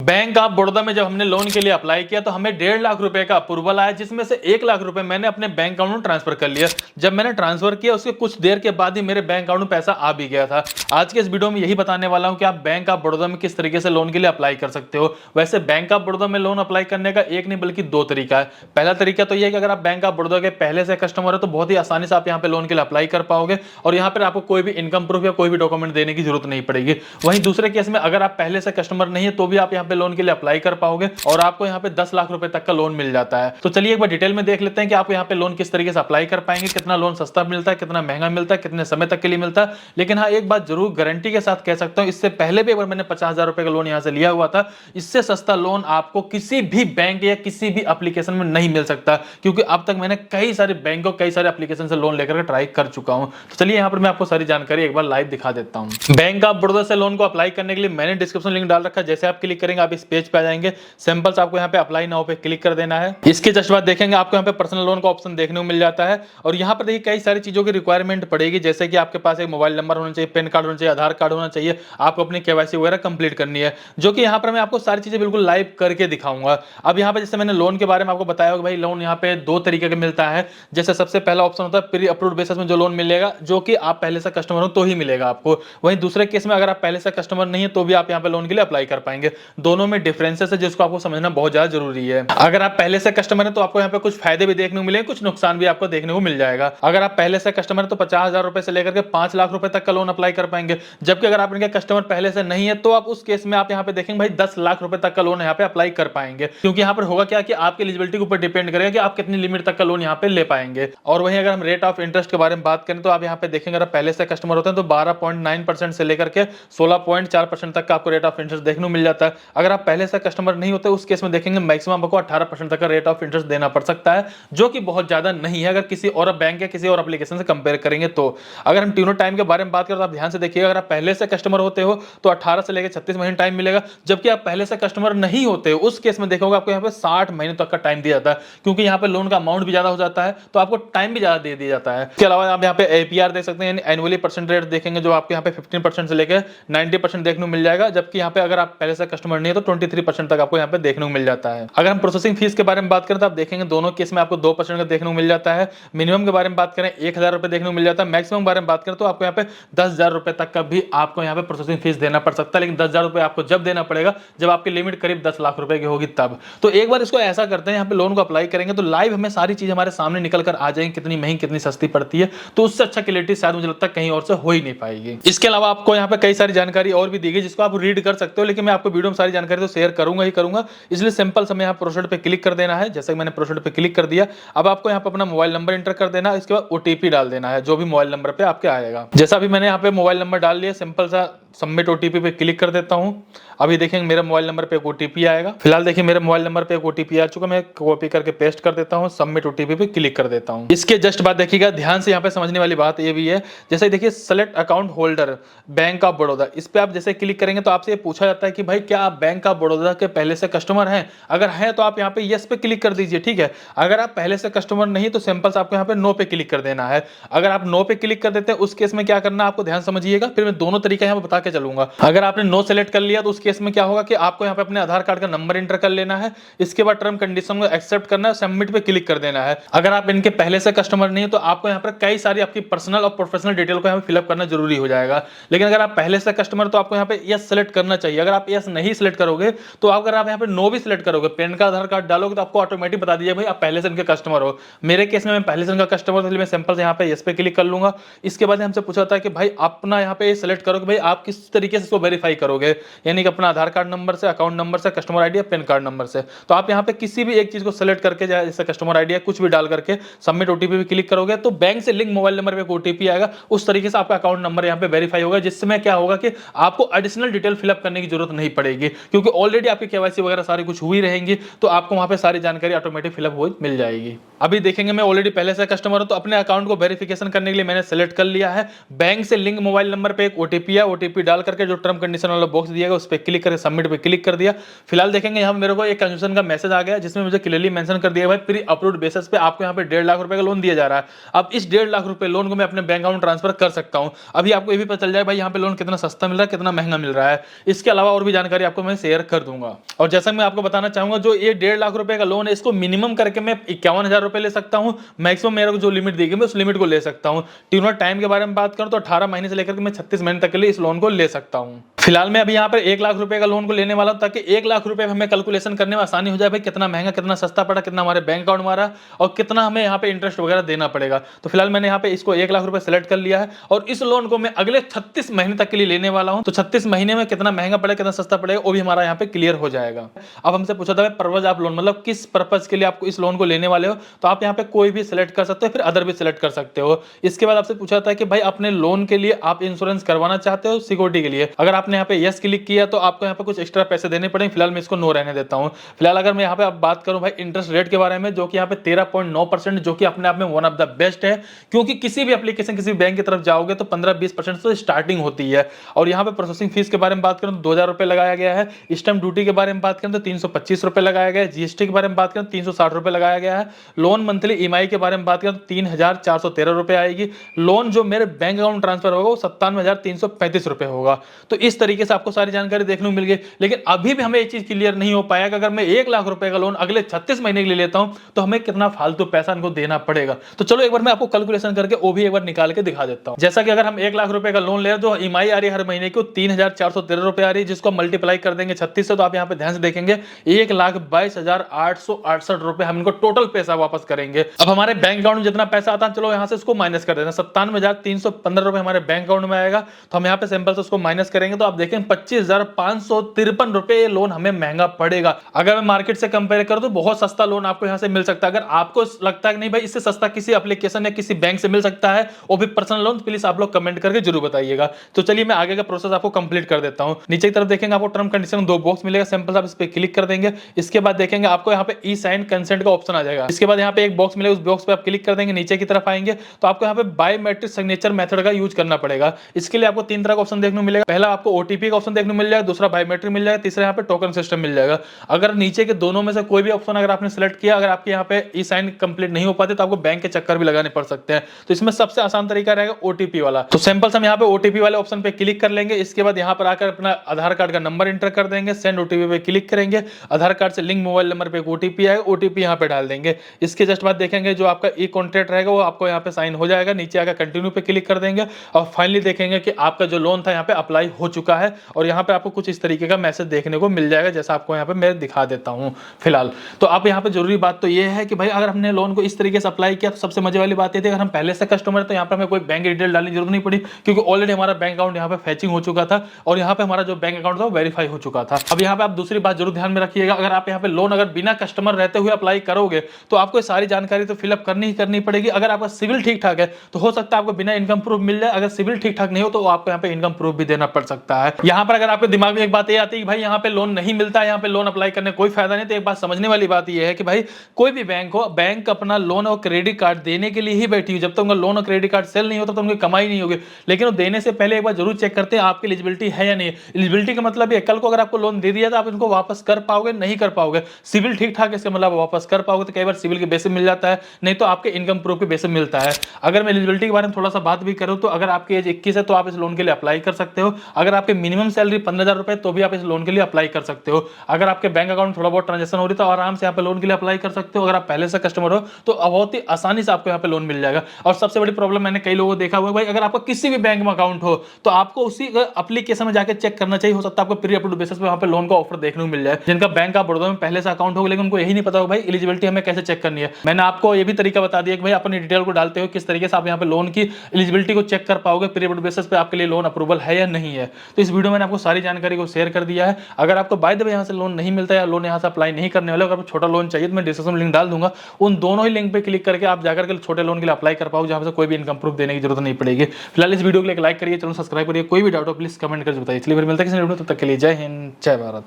Bank of Baroda में जब हमने लोन के लिए अप्लाई किया तो हमें 1.5 लाख रुपए का अप्रूवल आया, जिसमें से 1 लाख रुपए मैंने अपने बैंक अकाउंट में ट्रांसफर कर लिया। जब मैंने ट्रांसफर किया उसके कुछ देर के बाद ही मेरे बैंक अकाउंट में पैसा आ भी गया था। आज के इस वीडियो में यही बताने वाला हूं कि आप बैंक ऑफ बड़ौदा में किस तरीके से लोन के लिए अप्लाई कर सकते हो। वैसे बैंक ऑफ बड़ौदा में लोन अप्लाई करने का एक नहीं बल्कि 2 तरीका है। पहला तरीका तो यह है कि अगर आप बैंक ऑफ बड़ौदा के पहले से कस्टमर है तो बहुत ही आसानी से आप यहाँ पे लोन के लिए अप्लाई कर पाओगे और यहाँ पर आपको कोई भी इनकम प्रूफ या कोई भी डॉक्यूमेंट देने की जरूरत नहीं पड़ेगी। वहीं दूसरे केस में अगर आप पहले से कस्टमर नहीं है तो भी आप यहाँ पे लोन के लिए अप्लाई कर पाओगे और आपको यहाँ पे 10 लाख रुपए तक का लोन मिल जाता है। तो चलिए एक बार डिटेल में देख लेते हैं कि आप यहाँ पे लोन किस तरीके से अप्लाई कर पाएंगे, कितना लोन सस्ता मिलता है, कितना महंगा मिलता है, कितने समय तक के लिए मिलता है। लेकिन हाँ, एक बात जरूर गारंटी के साथ कह सकता हूँ, इससे पहले भी एक बार मैंने 50,000 रुपए का लोन यहाँ से लिया हुआ था। इससे सस्ता लोन आपको किसी भी बैंक या किसी भी एप्लीकेशन में नहीं मिल सकता, क्योंकि अब तक मैंने कई सारे बैंकों कई सारे एप्लीकेशन से लोन लेकर ट्राई कर चुका हूँ। तो चलिए यहाँ पर मैं आपको सारी जानकारी एक बार लाइव दिखा देता हूँ। बैंक ऑफ बड़ौदा से लोन को अप्लाई करने के लिए मैंने डिस्क्रिप्शन लिंक डाल रखा है। जैसे आप क्लिक करेंगे आप इस पेज पे आ जाएंगे। सिंपल से आपको यहाँ पे अप्लाई नाउ पे क्लिक कर देना है। इसके जस्ट बाद देखेंगे आपको यहाँ पे पर्सनल लोन का ऑप्शन देखने को मिल जाता है और यहाँ पर देखिए कई सारी चीजों की रिक्वायरमेंट पड़ेगी, जैसे कि आपके पास एक मोबाइल नंबर होना चाहिए, पैन कार्ड होना चाहिए, आधार कार्ड होना चाहिए, आपको अपनी केवाईसी वगैरह कंप्लीट करनी है, जो कि यहाँ पर मैं आपको सारी चीजें बिल्कुल लाइव करके दिखाऊंगा। अब यहाँ पे जैसे मैंने लोन के बारे में आपको बताया होगा, भाई लोन यहाँ पे 2 तरीके का मिलता है। जैसे सबसे पहला ऑप्शन होता है प्री अप्रूव्ड बेसिस में जो लोन मिलेगा, जो कि आप पहले से कस्टमर हो तो ही मिलेगा आपको। वहीं दूसरे केस में अगर आप पहले से कस्टमर नहीं है तो भी आप यहाँ पे लोन के लिए अप्लाई कर पाएंगे। दोनों में डिफरेंसेस है जिसको आपको समझना बहुत ज्यादा जरूरी है। अगर आप पहले से कस्टमर है तो आपको यहाँ पे कुछ फायदे भी देखने को मिलेंगे, कुछ नुकसान भी आपको देखने को मिल जाएगा। अगर आप पहले से कस्टमर है तो 50,000 रुपए से लेकर के 5 लाख रुपए तक का लोन अप्लाई कर पाएंगे। जबकि अगर आप इनके कस्टमर पहले से नहीं है तो आप उस केस में आप यहाँ पे देखेंगे भाई 10 लाख रुपए तक का लोन यहाँ पे अप्लाई कर पाएंगे, क्योंकि यहाँ पर होगा क्या कि आपकी एलिजिबिलिटी के ऊपर डिपेंड करेगा कि आप कितनी लिमिट तक का लोन यहाँ पे ले पाएंगे। और वहीं अगर हम रेट ऑफ इंटरेस्ट के बारे में बात करें तो आप यहाँ पे देखेंगे अगर पहले से कस्टमर होते हैं तो 12.9% से लेकर के 16.4% तक का आपको रेट ऑफ इंटरेस्ट देखने को मिल जाता है। अगर आप पहले से कस्टमर नहीं होते उस केस में देखेंगे मैक्सिमम आपको 18% तक का रेट ऑफ इंटरेस्ट देना पड़ सकता है, जो कि बहुत ज्यादा नहीं है अगर किसी और बैंक या किसी और एप्लीकेशन से कंपेयर करेंगे तो। अगर हम ट्यूनो टाइम के बारे में बात करें तो आप ध्यान से देखिएगा, अगर आप पहले से कस्टमर होते हो तो 18 से लेकर 36 महीने टाइम मिलेगा। जबकि आप पहले से कस्टमर नहीं होते उस केस में देखोगे आपको यहाँ पे 60 महीने तक का टाइम दिया जाता है, क्योंकि यहाँ पे लोन का अमाउंट भी ज्यादा हो जाता है तो आपको टाइम भी ज्यादा दे दिया जाता है। इसके अलावा आप यहाँ पे एपीआर देख सकते हैं, एनुअली परसेंट रेट देखेंगे, जो आपके यहाँ पे 15% से लेकर 90% देखने को मिल जाएगा। जबकि यहाँ पे अगर आप पहले से कस्टमर नहीं है तो 23% तक आपको यहाँ पे देखने को मिल जाता है। अगर हम प्रोसेसिंग फीस के बारे में बात करें तो आप देखेंगे दोनों केस में आपको 2% का देखने को मिल जाता है। मिनिमम के बारे में बात करें 1,000 रुपए देखने को मिल जाता है। मैक्सिमम बारे में बात करें तो आपको यहाँ पे 10,000 रुपए तक का भी आपको यहाँ पे प्रोसेसिंग फीस देना पड़ सकता है, लेकिन 10,000 रुपए आपको जब देना पड़ेगा जब आपकी लिमिट करीब 10 लाख रुपए की होगी तब। तो एक बार इसको ऐसा करते हैं, यहाँ पे लोन को अप्लाई करेंगे तो लाइव हमें सारी चीज हमारे सामने निकल कर आ जाएंगी, कितनी महंगी कितनी सस्ती पड़ती है। तो उससे अच्छा क्लियरिटी शायद मुझे लगता है कहीं और से हो ही नहीं पाएगी। इसके अलावा आपको यहाँ पे कई सारी जानकारी और भी दी गई जिसको आप रीड कर सकते हो, लेकिन मैं आपको वीडियो में सारी जानकारी तो शेयर करूंगा ही करूंगा, इसलिए सिंपल समय यहाँ प्रोसीड पे क्लिक कर देना है। जैसे मैंने प्रोसीड पे क्लिक कर दिया, अब आपको यहाँ पे अपना मोबाइल नंबर एंटर कर देना है। इसके बाद ओटीपी डाल देना है जो भी मोबाइल नंबर पे आपके आएगा। जैसा भी मैंने यहाँ पे मोबाइल नंबर डाल लिया, सिंपल सा सबमिट ओटीपी पे क्लिक कर देता हूँ। अभी देखेंगे मेरे मोबाइल नंबर पे एक ओटीपी आएगा। फिलहाल देखिए मेरे मोबाइल नंबर पे एक ओटीपी आ चुका, मैं कॉपी करके पेस्ट कर देता हूँ, सबमिट ओटीपी पे क्लिक कर देता हूँ। इसके जस्ट बाद देखिएगा ध्यान से यहाँ पे समझने वाली बात ये भी है, जैसे देखिए select account holder bank of Baroda, इस पे आप जैसे क्लिक करेंगे तो आपसे पूछा जाता है कि भाई क्या आप बैंक ऑफ बड़ौदा के पहले से कस्टमर हैं। अगर हैं तो आप यहाँ पे यस पे क्लिक कर दीजिए, ठीक है। अगर आप पहले से कस्टमर नहीं तो सिंपल से आपको यहाँ पे नो पे क्लिक कर देना है। अगर आप नो पे क्लिक कर देते हैं उस केस में क्या करना आपको ध्यान समझिएगा, फिर मैं दोनों तरीका यहाँ पे बता के चलूंगा। अगर आपने नो सेलेक्ट कर लिया तो उस केस में क्या होगा कि आपको यहाँ पे अपने आधार कार्ड का नंबर एंटर कर लेना है। इसके बाद टर्म कंडीशन को एक्सेप्ट करना है, सबमिट पे क्लिक कर देना है। अगर आप इनके पहले से कस्टमर नहीं है तो आपको यहाँ पर कई सारी आपकी पर्सनल और प्रोफेशनल डिटेल को यहाँ पे फिलअप करना जरूरी हो जाएगा। लेकिन अगर आप पहले से कस्टमर तो आपको यहाँ पे यस सेलेक्ट करना चाहिए। अगर आप यस नहीं सेलेक्ट करोगे तो अगर आप यहाँ पे नो भी सिलेक्ट करोगे, पैन का आधार कार्ड डालोगे तो आपको ऑटोमेटिक बता दीजिए भाई आप पहले से इनके कस्टमर हो। मेरे केस में मैं पहले से इनका कस्टमर था, मैं सिंपल से यहाँ पे यस पे क्लिक कर लूंगा। इसके बाद हमसे पूछा था कि भाई अपना यहाँ पे सिलेक्ट करोगे, भाई आप किस तरीके से इसको वेरीफाई करोगे, यानी कि अपना आधार कार्ड नंबर से, अकाउंट नंबर से, कस्टमर आईडी या पैन कार्ड नंबर से। तो आप यहाँ पे किसी भी एक चीज को सिलेक्ट करके जैसे कस्टमर आईडी या कुछ भी डाल करके सबमिट ओटीपी पे क्लिक करोगे तो बैंक से लिंक मोबाइल नंबर पे ओटीपी आएगा। उस तरीके से आपका अकाउंट नंबर यहाँ पे वेरीफाई होगा, जिसमें क्या होगा कि आपको एडिशनल डिटेल फिलअप करने की जरूरत नहीं पड़ेगी, क्योंकि ऑलरेडी आपकी केवाईसी वगैरह सारी कुछ हुई रहेंगी। तो आपको वहां पे सारी जानकारी ऑटोमेटिक फिलअप हो मिल जाएगी। अभी देखेंगे मैं ऑलरेडी पहले से कस्टमर हूं तो अपने अकाउंट को वेरिफिकेशन करने के लिए मैंने सेलेक्ट कर लिया है। बैंक से लिंक मोबाइल नंबर पे एक ओटीपी है, ओटीपी डाल करके जो टर्म कंडीशन वाला बॉक्स दिया गया उस पर क्लिक करके सबमिट पे क्लिक कर दिया। फिलहाल देखेंगे यहाँ मेरे को एक कंफ्यूजन का मैसेज आ गया जिसमें मुझे क्लियरली मेंशन कर दिया भाई प्री अप्रूव्ड बेसिस पे आपको यहाँ पे 1.5 लाख रुपए का लोन दिया जा रहा है। अब इस 1.5 लाख रुपए लोन को मैं अपने बैंक अकाउंट ट्रांसफर कर सकता हूँ। अभी आपको ये भी पता चल जाए भाई यहाँ पे लोन कितना सस्ता मिल रहा है, कितना महंगा मिल रहा है। इसके अलावा और भी जानकारी आपको मैं शेयर कर दूंगा। और जैसा मैं आपको बताना चाहूंगा, जो ये 1.5 लाख रुपए का लोन है, इसको मिनिमम करके मैं 51,000 रुपए ले सकता हूं, मैक्सिमम मेरे को जो लिमिट दी गई मैं उस लिमिट को ले सकता हूं। ट्यूनर टाइम के बारे में बात करूं तो 18 महीने से लेकर के मैं 36 महीने तक के लिए इस लोन को ले सकता हूं। फिलहाल मैं अभी यहाँ पर 1 लाख रुपए का लोन को लेने वाला हूं, ताकि 1 लाख रुपए हमें कैलकुलेशन करने में आसानी हो जाए, भाई कितना महंगा कितना सस्ता पड़ा, कितना हमारे बैंक अकाउंट में आ रहा और कितना हमें यहाँ पे इंटरेस्ट वगैरह देना पड़ेगा। तो फिलहाल मैंने यहाँ पे इसको 1 लाख रुपए सेलेक्ट कर लिया है और इस लोन को मैं अगले 36 महीने तक के लिए लेने वाला हूं। तो 36 महीने में कितना महंगा पड़ेगा कितना सस्ता पड़ेगा वो भी हमारा यहाँ पे क्लियर हो जाएगा। अब हमसे पूछा था पर्पज ऑफ लोन, मतलब किस पर्पज के लिए आपको इस लोन को लेने वाले हो, तो आप यहाँ पे कोई भी सिलेक्ट कर सकते हो, फिर अदर भी सिलेक्ट कर सकते हो। इसके बाद आपसे पूछा था कि भाई अपने लोन के लिए आप इंश्योरेंस करवाना चाहते हो सिक्योरिटी के लिए, अगर आपने यहाँ पे यस क्लिक किया तो आपको यहाँ पे कुछ एक्स्ट्रा पैसे देने पड़ेंगे। फिलहाल मैं इसको नो रहने देता हूँ। फिलहाल अगर मैं यहाँ पे बात करूँ भाई इंटरेस्ट रेट के बारे में, जो कि यहाँ पे 13.9%, जो कि अपने आप में वन ऑफ द बेस्ट है, क्योंकि किसी भी एप्लीकेशन किसी बैंक की तरफ जाओगे तो 15-20% से स्टार्टिंग होती है। और यहाँ पे प्रोसेसिंग फीस के बारे में बात करूँ तो 2,000 रुपए लगाया गया है। स्टैम्प ड्यूटी के बारे में बात करें तो 325 रुपए लगाया गया है। जीएसटी के बारे में बात करें तो 360 रुपए लगाया गया है। लोन मंथली ईएमआई के बारे में बात करें तो 3,413 रुपए आएगी। लोन जो मेरे बैंक अकाउंट ट्रांसफर होगा वो 57,335 रुपए होगा। तो इस तरीके से आपको सारी जानकारी देखने को मिल गई। लेकिन अभी भी हमें ये चीज क्लियर नहीं हो पाया कि अगर मैं 1 लाख रुपए का लोन अगले 36 महीने के लिए लेता हूं तो हमें कितना फालतू पैसा इनको देना पड़ेगा। तो चलो एक बार मैं आपको कैलकुलेशन करके वो भी एक बार निकाल के दिखा देता हूं। जैसा कि अगर हम 1 लाख रुपए का लोन ले रहे हैं, जो ईएमआई आ रही है हर महीने की 3,413 रुपए आ रही है, जिसको मल्टीप्लाई कर देंगे 36 से, तो आप यहाँ पे ध्यान से देखेंगे 1,22,868 रुपए हम इनको टोटल पैसा वापस करेंगे। अब हमारे बैंक अकाउंट में जितना पैसा आता है, चलो यहाँ से इसको माइनस कर देते हैं। 97,315 रुपए हमारे बैंक अकाउंट में आएगा। तो हम यहाँ पे सिंपल से उसको माइनस करेंगे तो आप देखें 25,553 रुपए लोन हमें महंगा पड़ेगा। अगर मैं मार्केट से कंपेयर करूं तो बहुत सस्ता लोन आपको यहाँ से मिल सकता है। अगर आपको लगता है कि नहीं भाई इससे सस्ता किसी एप्लीकेशन या किसी बैंक से मिल सकता है, वो भी पर्सनल लोन, प्लीज आप लोग कमेंट करके जरूर बताइएगा। तो चलिए मैं आगे का प्रोसेस आपको कंप्लीट कर देता हूं। नीचे की तरफ देखेंगे आपको टर्म कंडीशन 2 बॉक्स मिलेगा, सिंपल आप इस पे क्लिक कर देंगे। इसके बाद देखेंगे आपको यहाँ पे ई साइन कंसेंट का ऑप्शन आ जाएगा। इसके बाद यहाँ पे एक बॉक्स मिलेगा, उस बॉक्स पे आप क्लिक कर देंगे। नीचे की तरफ आएंगे तो आपको यहाँ पे बायोमेट्रिक सिग्नेचर मेथड का यूज करना पड़ेगा। इसके लिए आपको 3 तरह का ऑप्शन देखने को मिलेगा। पहला आपको ओटीपी का ऑप्शन देखने को मिल जाएगा, दूसरा बायोमेट्रिक मिल जाएगा, तीसरा यहाँ पे टोकन सिस्टम मिल जाएगा। अगर नीचे के दोनों में से कोई भी ऑप्शन अगर आपने सेलेक्ट किया, अगर आपके यहाँ पे ई साइन कंप्लीट नहीं हो पाते तो आपको बैंक के चक्कर भी लगाने पड़ सकते हैं। तो इसमें सबसे आसान तरीका रहेगा ओटीपी वाला। तो सिंपल से हम यहाँ पे ओटीपी वाले ऑप्शन पे क्लिक कर लेंगे। इसके बाद यहाँ पर आकर अपना आधार कार्ड का नंबर एंटर कर देंगे, सेंड ओटीपी पे क्लिक करेंगे। आधार कार्ड से लिंक मोबाइल नंबर पे एक ओटीपी आएगा, ओटीपी यहाँ पे डाल देंगे। इसके जस्ट बाद देखेंगे जो आपका ई कॉन्ट्रैक्ट रहेगा वो आपको यहाँ पे साइन हो जाएगा। नीचे आकर कंटिन्यू पे क्लिक कर देंगे और फाइनली देखेंगे कि आपका जो लोन था यहाँ पे अप्लाई हो चुका है। और यहाँ पे आपको कुछ इस तरीके का मैसेज देखने को मिल जाएगा, जैसा आपको यहाँ पे मैं दिखा देता हूँ फिलहाल। तो आप यहाँ पे जरूरी बात तो ये है कि भाई अगर हमने लोन को इस तरीके से अप्लाई किया तो सबसे मजे वाली बात ये थी, अगर हम पहले से कस्टमर है तो यहाँ पे हमें कोई बैंक डिटेल डालने की जरूरत नहीं पड़ी, क्योंकि ऑलरेडी हमारा बैंक अकाउंट यहाँ पे फैचिंग हो चुका था और यहाँ पे हमारा जो बैंक अकाउंट था वो वेरीफाई हो चुका था। अब यहाँ पे आप दूसरी बात जरूर ध्यान में रखिएगा, अगर आप यहाँ पे लोन अगर बिना कस्टमर रहते हुए अप्लाई करोगे तो आपको सारी जानकारी तो फिलअप करनी ही करनी पड़ेगी। अगर आपका सिविल ठीक ठाक है तो हो सकता है आपको बिना इनकम प्रूफ मिल जाए, अगर सिविल ठीक ठाक नहीं हो तो आपको यहाँ पे इनकम प्रूफ भी देना पड़ सकता है। यहाँ पर अगर आपके दिमाग में एक बात ये आती है कि भाई यहाँ पे लोन नहीं मिलता है, यहाँ पे लोन अप्लाई करने कोई फायदा नहीं, तो एक बात समझने वाली बात ये है कि भाई कोई भी बैंक हो, बैंक अपना लोन और क्रेडिट कार्ड देने के लिए ही बैठी हुई। जब तक उनका लोन और क्रेडिट कार्ड सेल नहीं होता तो उनकी कमाई नहीं होगी। लेकिन वो देने से पहले एक बार जरूर चेक करते हैं आपकी एलिजिबिलिटी है या नहीं। एलिजिबिलिटी का मतलब ये, कल को अगर आपको लोन दे दिया तो आप इनको वापस कर पाओगे नहीं कर पाओगे। सिविल ठीक ठाक इसका मतलब वापस कर पाओगे, तो कई बार सिविल के बेसिस मिल जाता है, नहीं तो आपके इनकम प्रूफ के बेसिस मिलता है। अगर मैं एलिजिबिलिटी के बारे में थोड़ा सा बात भी करूं तो अगर आपकी एज 21 है तो आप इस लोन के लिए अप्लाई कर सकते हो। अगर आपके मिनिमम सैलरी 15,000 रुपए तो भी आप इस लोन के लिए अप्लाई कर सकते हो। अगर आपके बैंक अकाउंट थोड़ा बहुत ट्रांजेक्शन हो रही तो आराम से यहाँ पे लोन के लिए अप्लाई कर सकते हो। अगर आप पहले से कस्टमर हो तो बहुत ही आसानी से आपको यहाँ पे लोन मिल जाएगा। और सबसे बड़ी प्रॉब्लम मैंने कई लोगों को देखा हुआ है, भाई अगर आपका किसी भी बैंक में अकाउंट हो तो आपको उसी एप्लीकेशन में जाकर चेक करना चाहिए। हो सकता है आपको प्री अप्रूव्ड बेसिस पे वहां पे लोन का ऑफर देखने को मिल जाए। जिनका बैंक ऑफ बड़ौदा में पहले से अकाउंट होगा लेकिन उनको यही नहीं पता हो भाई एलिजिबिलिटी हमें कैसे चेक करनी है। मैंने आपको ये भी तरीका बता दिया कि भाई अपनी डिटेल को डालते हो किस तरीके से आप यहाँ पे लोन की एलिजिबिलिटी को चेक कर पाओगे, प्री अप्रूव्ड बेसिस पे आपके लिए लोन अप्रूवल है या नहीं है। तो इस वीडियो में आपको सारी जानकारी को शेयर कर दिया है। अगर आपको बाय द वे यहाँ से लोन नहीं मिलता या लोन यहाँ से अप्लाई नहीं करने वाले, अगर छोटा लोन चाहिए तो मैं डिस्क्रिप्शन में लिंक डाल दूंगा, उन दोनों ही लिंक पे क्लिक करके आप जाकर के छोटे लोन के लिए अप्लाई कर पाओगे, जहां से कोई भी इनकम प्रूफ देने की जरूरत नहीं पड़ेगी। फिलहाल इस वीडियो को लाइक करिए, चैनल सब्सक्राइब करिए, कोई भी डाउट हो प्लीज कमेंट करके बताइए। चलिए फिर मिलते हैं किसी वीडियो में, तब तक के लिए जय हिंद जय भारत।